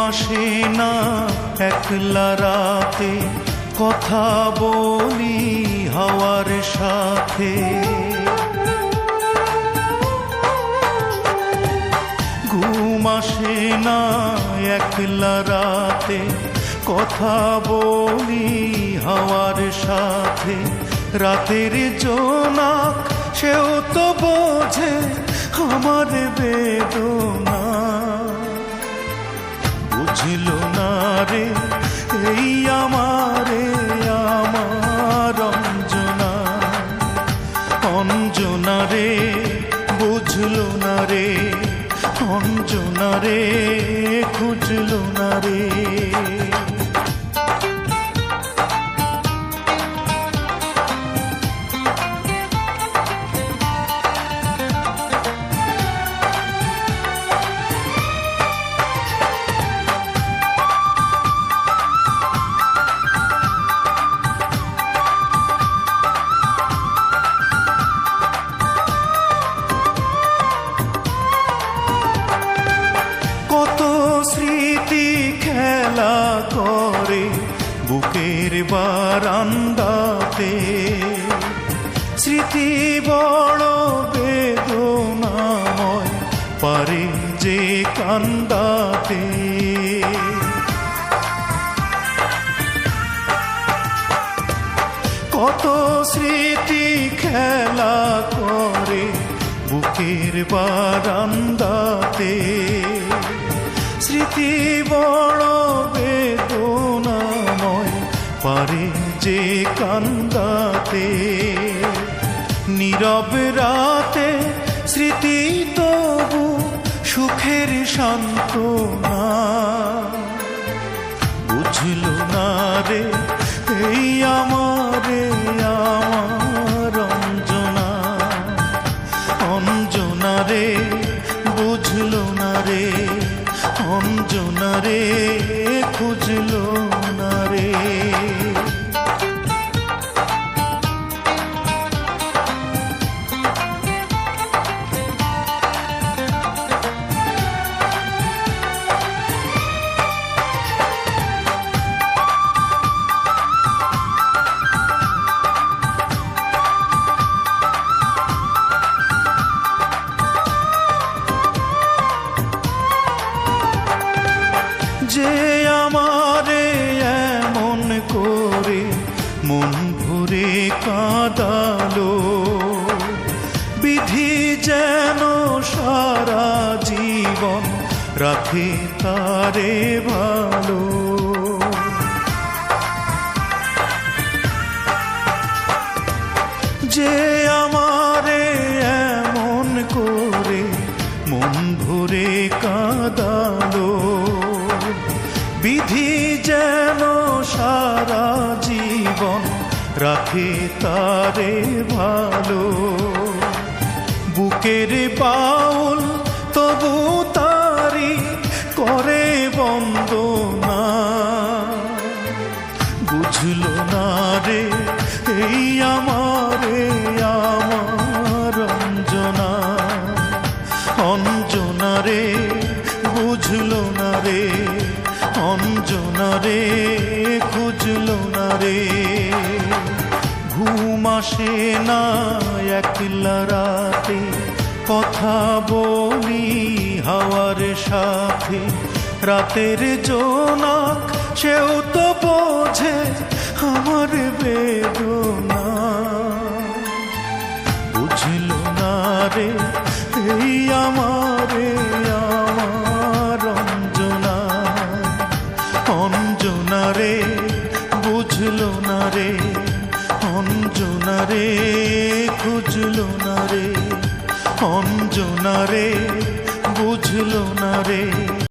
আসে না একলা রাতে, কথা বলি হাওয়ার সাথে। ঘুম আসে না একলা রাতে, কথা বলি হাওয়ার সাথে। রাতের জোনাক সেও তো বোঝে আমার বেদনা, বুঝল না রে এই আমারে আমার অঞ্জনা। অঞ্জনা রে বুঝল না রে, অঞ্জনা রে খুঁজল না রে। কত স্মৃতি খেলা করে বুকের বারান্দাতে, স্মৃতি বড় বেদনাময় পারে যে কান্দাতে। কত স্মৃতি খেলা করে বুকের বারান্দাতে, স্মৃতি বড় বেদনাময় পারে যে কান্দাতে। নীরব রাতে স্মৃতি তবু সুখের সান্ত্বনা, বুঝল না রে এই আমারে আমার অঞ্জনা। অঞ্জনা রে বুঝল না রে, অঞ্জনা রে খুঁজল না রে। যে আমারে এমন করে মন ভরে কাঁদালো, বিধি যেন সারা জীবন রাখে তারে ভালো। যে আমারে এমন করে মন ভরে কাঁদালো, বিধি যেন সারা জীবন রাখে তারে ভালো। বুকের বাউল তবু তারি করে বন্দনা, বুঝল না রে এই আমারে আমার অঞ্জনা। অঞ্জনা রে বুঝল না রে, অঞ্জনা রে খুঁজল না রে। ঘুম আসে না একলা রাতে, কথা বলি হাওয়ার সাথে। রাতের জোনাক সেও তো বোঝে আমার বেদনা, বুঝল না রে এই আমারে আমার অঞ্জনা। অঞ্জনা রে বুঝল না রে, অঞ্জনা রে খুঁজল না রে। অঞ্জনা রে বুঝল না রে।